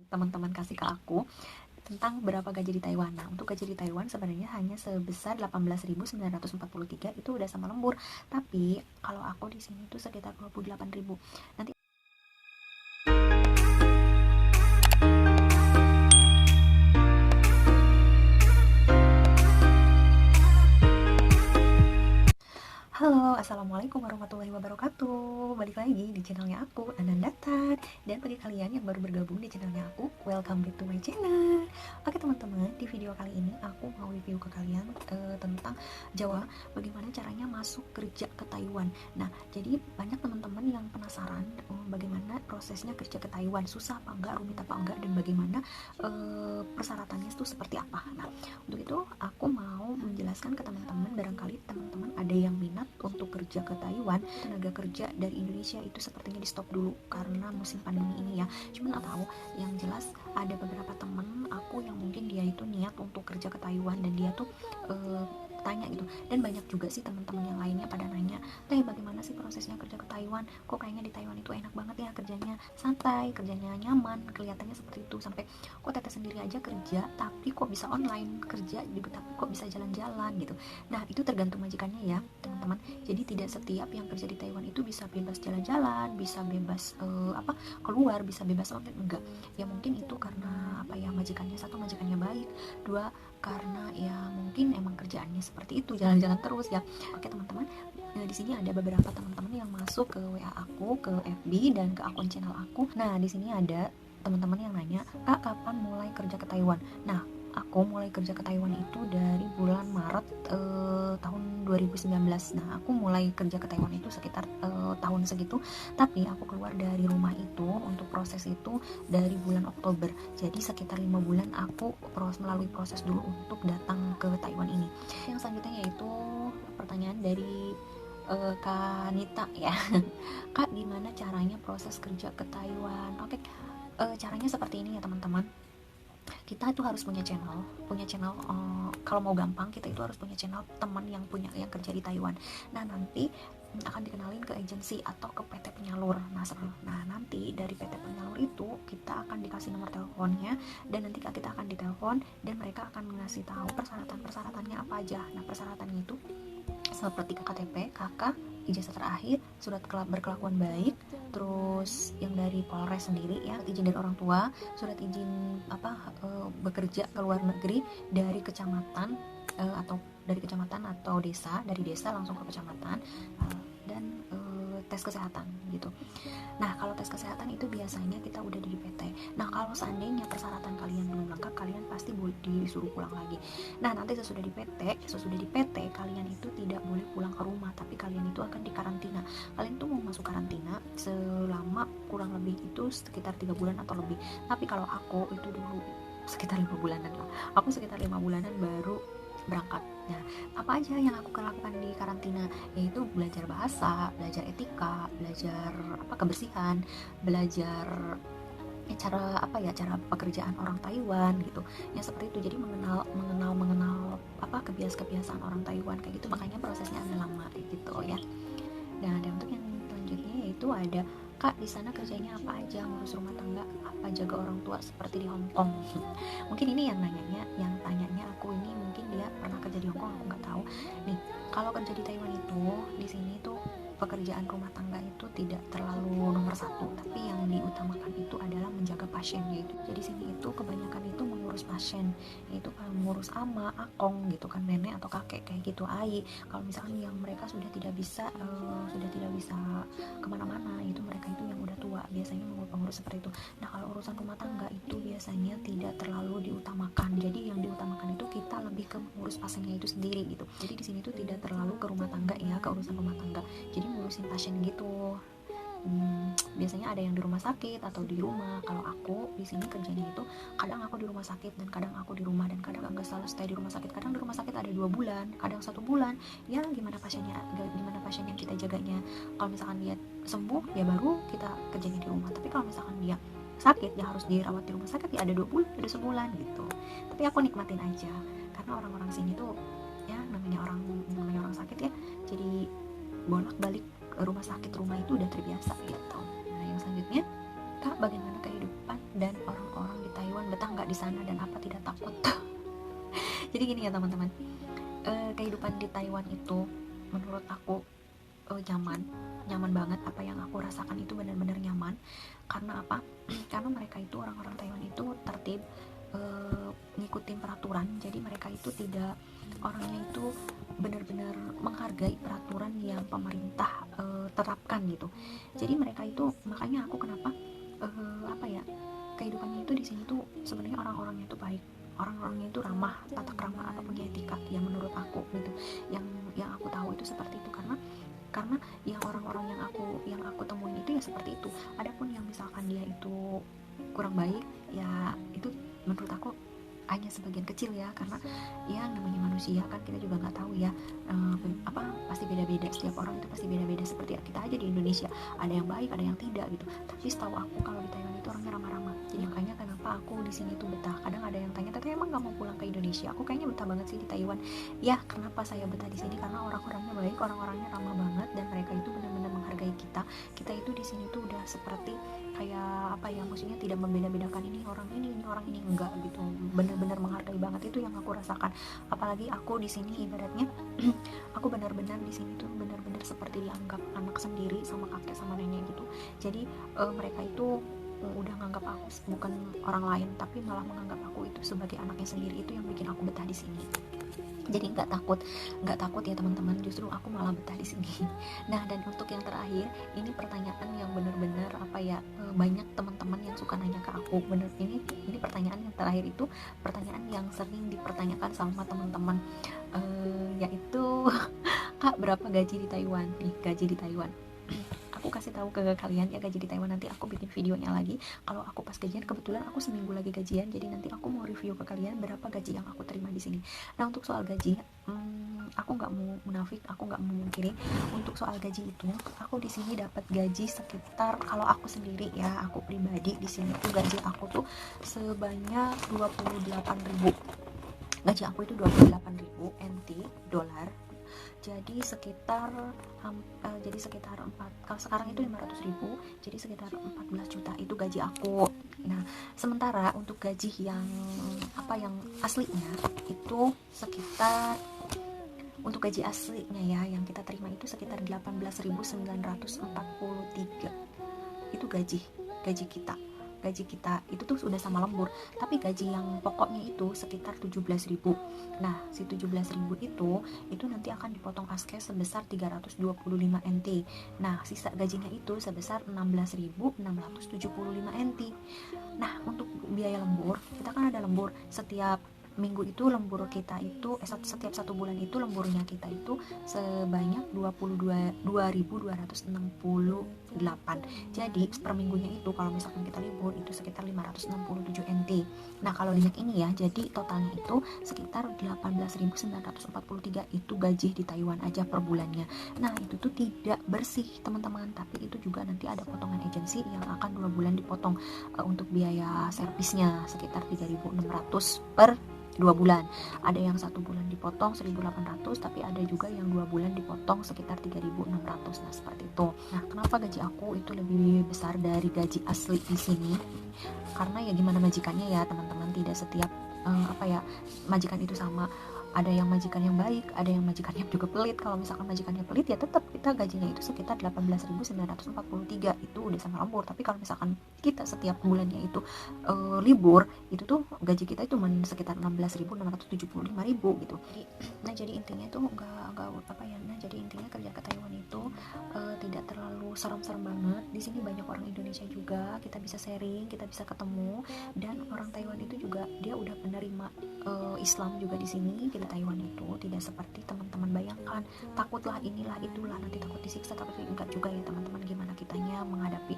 teman-teman kasih ke aku tentang berapa gaji di Taiwan. Nah, untuk gaji di Taiwan sebenarnya hanya sebesar 18.943, itu udah sama lembur. Tapi kalau aku di sini tuh sekitar 28.000. Nanti halo, assalamualaikum warahmatullahi wabarakatuh. Balik lagi di channelnya aku, Anandata. Dan bagi kalian yang baru bergabung di channelnya aku, welcome back to my channel. Oke teman-teman, di video kali ini aku mau review ke kalian tentang Jawa, bagaimana caranya masuk kerja ke Taiwan. Nah, jadi banyak teman-teman yang penasaran bagaimana prosesnya kerja ke Taiwan, susah apa enggak, rumit apa enggak, dan bagaimana persyaratannya itu seperti apa. Nah, untuk itu aku mau menjelaskan ke teman-teman, barangkali teman-teman ada yang minat untuk kerja ke Taiwan. Tenaga kerja dari Indonesia itu sepertinya di stop dulu karena musim pandemi ini ya. Cuman nggak tahu, yang jelas ada beberapa temen aku yang mungkin dia itu niat untuk kerja ke Taiwan, dan dia tuh tanya gitu. Dan banyak juga sih teman-teman yang lainnya pada nanya, Teh bagaimana sih prosesnya kerja ke Taiwan, kok kayaknya di Taiwan itu enak banget ya, kerjanya santai, kerjanya nyaman, kelihatannya seperti itu. Sampai kok Teteh sendiri aja kerja tapi kok bisa online kerja juga, tapi kok bisa jalan-jalan gitu. Nah, itu tergantung majikannya ya teman-teman. Jadi tidak setiap yang kerja di Taiwan itu bisa bebas jalan-jalan, bisa bebas keluar, bisa bebas online, enggak. Ya mungkin itu karena apa ya, majikannya, satu majikannya baik, dua karena ya mungkin emang kerjaannya seperti itu, jalan-jalan terus ya. Oke teman-teman, di sini ada beberapa teman-teman yang masuk ke WA aku, ke FB dan ke akun channel aku. Nah, di sini ada teman-teman yang nanya, Kak kapan mulai kerja ke Taiwan? Nah, aku mulai kerja ke Taiwan itu dari bulan Maret tahun 2019. Nah, aku mulai kerja ke Taiwan itu sekitar tahun segitu, tapi aku keluar dari rumah itu untuk proses itu dari bulan Oktober. Jadi sekitar 5 bulan aku melalui proses dulu untuk datang ke Taiwan ini. Yang selanjutnya yaitu pertanyaan dari Kak Nita ya. Kak, gimana caranya proses kerja ke Taiwan? Oke, caranya seperti ini ya teman-teman. Kita itu harus punya channel kalau mau gampang kita itu harus punya channel teman yang kerja di Taiwan. Nah, nanti akan dikenalin ke agensi atau ke PT penyalur. Nah, nanti dari PT penyalur itu kita akan dikasih nomor teleponnya, dan nanti kita akan ditelepon dan mereka akan ngasih tahu persyaratannya apa aja. Nah, persyaratannya itu seperti KTP, KK, ijazah terakhir, surat berkelakuan baik, terus yang dari Polres sendiri ya, izin dari orang tua, surat izin bekerja ke luar negeri dari kecamatan atau desa, dari desa langsung ke kecamatan, dan tes kesehatan gitu. Nah, kalau tes kesehatan itu biasanya kita udah di PT. Nah, kalau seandainya persyaratan kalian belum lengkap, kalian pasti disuruh pulang lagi. Nah, nanti sesudah di PT kalian itu tidak boleh pulang ke rumah, tapi kalian itu akan dikarantina. Kalian tuh mau masuk karantina selama kurang lebih itu sekitar 3 bulan atau lebih. Tapi kalau aku itu dulu sekitar 5 bulanan lah. Aku sekitar 5 bulanan baru berangkat. Nah, apa aja yang aku lakukan di karantina? Yaitu belajar bahasa, belajar etika, belajar kebersihan, belajar cara pekerjaan orang Taiwan gitu. Yang seperti itu. Jadi mengenal kebiasaan orang Taiwan kayak gitu. Makanya prosesnya agak lama gitu ya. Dan ada untuk yang selanjutnya yaitu ada, Kak di sana kerjanya apa aja, ngurus rumah tangga apa, jaga orang tua seperti di Hong Kong. Mungkin ini yang tanyanya aku ini mungkin dia pernah kerja di Hong Kong, aku nggak tahu. Nih, kalau kerja di Taiwan itu di sini tuh pekerjaan rumah tangga itu tidak terlalu nomor satu, tapi yang diutamakan itu adalah menjaga pasien yaitu. Jadi sini itu kebanyakan itu mengurus pasien, yaitu mengurus ama, akong gitu kan, nenek atau kakek kayak gitu, ai. Kalau misalkan yang mereka sudah tidak bisa kemana-mana, itu mereka itu yang udah tua, biasanya pengurus seperti itu. Nah, kalau urusan rumah tangga itu biasanya tidak terlalu diutamakan. Jadi yang diutamakan itu kita lebih ke mengurus pasiennya itu sendiri gitu. Jadi di sini tuh tidak terlalu ke rumah tangga ya, ke urusan rumah tangga. Jadi ngurusin pasien gitu. Biasanya ada yang di rumah sakit atau di rumah. Kalau aku di sini kerjanya itu kadang aku di rumah sakit dan kadang aku di rumah, dan kadang nggak selalu stay di rumah sakit. Kadang di rumah sakit ada 2 bulan, kadang 1 bulan. Ya gimana pasien yang kita jaganya. Kalau misalkan dia sembuh ya baru kita kerjanya di rumah. Tapi kalau misalkan dia sakit ya harus dirawat di rumah sakit, ya ada 2 bulan, ada sebulan gitu. Tapi aku nikmatin aja karena orang-orang sini tuh ya namanya orang sakit ya, jadi bolak-balik rumah sakit rumah itu udah terbiasa gitu. Nah, yang selanjutnya, Kak bagaimana kehidupan dan orang-orang di di sana dan apa tidak takut. Jadi gini ya teman-teman, kehidupan di Taiwan itu menurut aku nyaman banget. Apa yang aku rasakan itu benar-benar nyaman. Karena apa? Karena mereka itu, orang-orang Taiwan itu tertib, ngikutin peraturan. Jadi mereka itu tidak, orangnya itu benar-benar menghargai peraturan yang pemerintah terapkan gitu. Jadi mereka itu, makanya aku kenapa apa ya, kehidupannya itu di sini tuh sebenarnya orang-orangnya itu baik, orang-orangnya itu ramah, tata krama atau punya etika ya menurut aku gitu. Yang aku tahu itu seperti itu, karena yang orang-orang yang aku temuin itu ya seperti itu. Adapun yang misalkan dia itu kurang baik ya, itu menurut aku hanya sebagian kecil ya, karena ya namanya manusia kan, kita juga nggak tahu ya, pasti beda-beda, setiap orang itu pasti beda-beda. Seperti kita aja di Indonesia, ada yang baik ada yang tidak gitu. Tapi setahu aku kalau di Taiwan itu orangnya ramah-ramah. Jadi makanya kenapa aku di sini tuh betah. Kadang ada yang tanya, "Teteh emang nggak mau pulang ke Indonesia?" Aku kayaknya betah banget sih di Taiwan. Ya kenapa saya betah di sini, karena orang-orangnya baik, orang-orangnya ramah banget, dan mereka itu benar-benar menghargai kita. Kita itu di sini tuh udah seperti kayak apa ya, maksudnya tidak membeda-bedakan ini orang ini enggak gitu, benar-benar menghargai banget. Itu yang aku rasakan. Apalagi aku di sini ibaratnya aku benar-benar di sini tuh benar-benar seperti dianggap anak sendiri sama kakek sama nenek gitu. Jadi mereka itu udah nganggap aku bukan orang lain, tapi malah menganggap aku itu sebagai anaknya sendiri. Itu yang bikin aku betah di sini. Jadi nggak takut ya teman-teman, justru aku malah betah di sini. Nah, dan untuk yang terakhir, ini pertanyaan yang benar-benar apa ya, banyak teman-teman yang suka nanya ke aku. Bener, ini pertanyaan yang terakhir itu pertanyaan yang sering dipertanyakan sama teman-teman, yaitu Kak, berapa gaji di Taiwan? Nih, gaji di Taiwan. Aku kasih tahu ke kalian ya, gaji di Taiwan nanti aku bikin videonya lagi. Kalau aku pas gajian, kebetulan aku seminggu lagi gajian, jadi nanti aku mau review ke kalian berapa gaji yang aku terima di sini. Nah, untuk soal gaji, aku nggak mau munafik, aku nggak mau mungkiri. Untuk soal gaji itu, aku di sini dapat gaji sekitar, kalau aku sendiri ya, aku pribadi di sini tuh gaji aku tuh sebanyak 28.000. Gaji aku itu 28.000 NT dolar. Jadi sekitar 4, kalau sekarang itu 500.000, jadi sekitar 14 juta itu gaji aku. Nah, sementara untuk gaji yang aslinya itu sekitar, untuk gaji aslinya ya yang kita terima itu sekitar 18.943. Itu gaji kita itu tuh sudah sama lembur. Tapi gaji yang pokoknya itu sekitar 17.000. Nah, si 17.000 itu nanti akan dipotong askes sebesar 325 NT. Nah, sisa gajinya itu sebesar 16.675 NT. Nah, untuk biaya lembur, kita kan ada lembur setiap minggu itu, lembur kita itu setiap 1 bulan itu lemburnya kita itu sebanyak 22.268. Jadi per minggunya itu kalau misalkan kita libur itu sekitar 567 NT. Nah, kalau banyak ini ya, jadi totalnya itu sekitar 18.943. itu gaji di Taiwan aja per bulannya. Nah, itu tuh tidak bersih teman-teman, tapi itu juga nanti ada potongan agensi yang akan 2 bulan dipotong untuk biaya servisnya sekitar 3.600 per 2 bulan. Ada yang 1 bulan dipotong 1.800, tapi ada juga yang 2 bulan dipotong sekitar 3.600. Nah, seperti itu. Nah, kenapa gaji aku itu lebih besar dari gaji asli di sini? Karena ya gimana majikannya ya teman-teman, tidak setiap majikan itu sama. Ada yang majikan yang baik, ada yang majikannya juga pelit. Kalau misalkan majikannya pelit ya tetap kita gajinya itu sekitar 18.943, itu udah sama lembur. Tapi kalau misalkan kita setiap bulannya itu libur, itu tuh gaji kita itu sekitar 16.675.000 gitu. Jadi intinya itu jadi intinya kerja ke Taiwan itu tidak terlalu serem-serem banget. Di sini banyak orang Indonesia juga, kita bisa sharing, kita bisa ketemu, dan orang Taiwan itu juga dia udah menerima Islam juga di sini. Di Taiwan itu tidak seperti teman-teman bayangkan, takutlah inilah itulah, nanti takut disiksa. Tapi enggak juga ya teman-teman, gimana kitanya menghadapi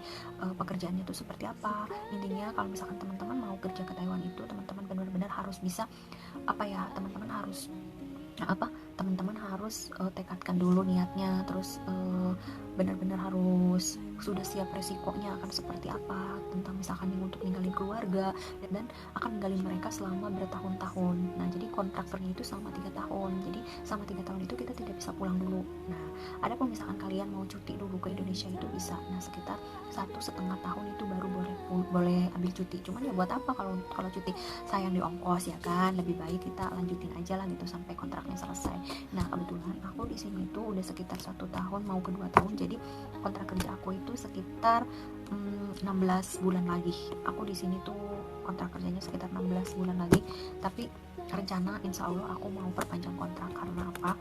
pekerjaannya itu seperti apa. Intinya kalau misalkan teman-teman mau kerja ke Taiwan itu, teman-teman benar-benar harus bisa teman-teman harus tekadkan dulu niatnya, terus benar-benar harus sudah siap resikonya akan seperti apa, tentang misalkan yang untuk ninggalin keluarga dan akan ninggalin mereka selama bertahun-tahun. Nah jadi kontraktornya itu selama 3 tahun, jadi selama 3 tahun itu kita tidak bisa pulang dulu. Nah ada pun misalkan kalian mau cuti dulu ke Indonesia itu bisa, nah sekitar 1,5 tahun itu baru boleh ambil cuti. Cuman ya buat apa kalau cuti, sayang di ongkos ya kan, lebih baik kita lanjutin aja lah gitu sampai kontraknya selesai. Nah kebetulan aku di sini tuh udah sekitar 1 tahun mau ke 2 tahun, jadi kontrak kerja aku itu sekitar 16 bulan lagi. Aku di sini tuh kontrak kerjanya sekitar 16 bulan lagi, tapi rencana insya Allah aku mau perpanjang kontrak. Karena apa?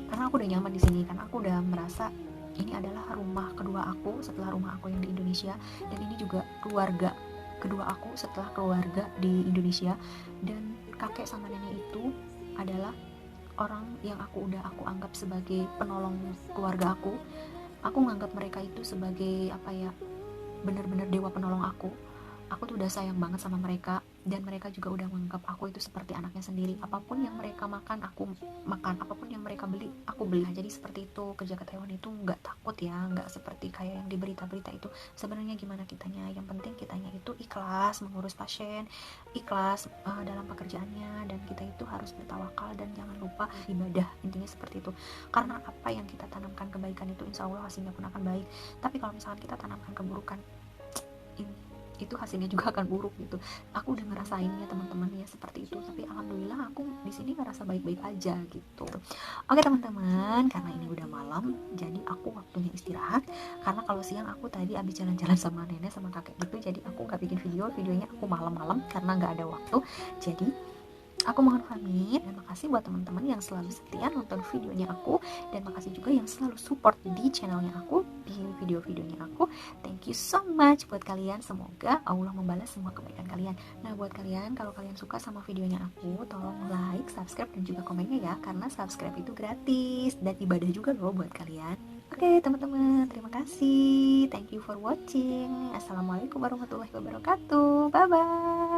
Karena aku udah nyaman di sini, karena aku udah merasa ini adalah rumah kedua aku setelah rumah aku yang di Indonesia, dan ini juga keluarga kedua aku setelah keluarga di Indonesia. Dan kakek sama nenek itu adalah orang yang aku anggap sebagai penolong keluarga aku. Aku menganggap mereka itu sebagai apa ya, benar-benar dewa penolong aku. Aku tuh udah sayang banget sama mereka, dan mereka juga udah menganggap aku itu seperti anaknya sendiri. Apapun yang mereka makan aku makan, apapun yang mereka beli aku beli. Jadi seperti itu. Kerja ke Taiwan itu nggak takut ya, nggak seperti kayak yang di berita-berita itu. Sebenarnya gimana kitanya, yang penting kitanya itu ikhlas mengurus pasien, ikhlas dalam pekerjaannya, dan kita itu harus bertawakal dan jangan lupa ibadah. Intinya seperti itu. Karena apa yang kita tanamkan kebaikan itu insya Allah hasilnya pun akan baik. Tapi kalau misalkan kita tanamkan keburukan, itu hasilnya juga akan buruk gitu. Aku udah ngerasainnya teman-teman ya seperti itu, tapi alhamdulillah aku di sini ngerasa baik-baik aja gitu. Oke teman-teman, karena ini udah malam jadi aku waktunya istirahat. Karena kalau siang aku tadi abis jalan-jalan sama nenek sama kakek gitu, jadi aku nggak bikin videonya aku malam-malam karena nggak ada waktu. Jadi aku mohon pamit, dan makasih buat teman-teman yang selalu setia nonton videonya aku, dan makasih juga yang selalu support di channelnya aku, di video-videonya aku. Thank you so much buat kalian, semoga Allah membalas semua kebaikan kalian. Nah buat kalian, kalau kalian suka sama videonya aku, tolong like, subscribe, dan juga komennya ya, karena subscribe itu gratis dan ibadah juga loh buat kalian. Oke teman-teman, terima kasih. Thank you for watching. Assalamualaikum warahmatullahi wabarakatuh. Bye bye.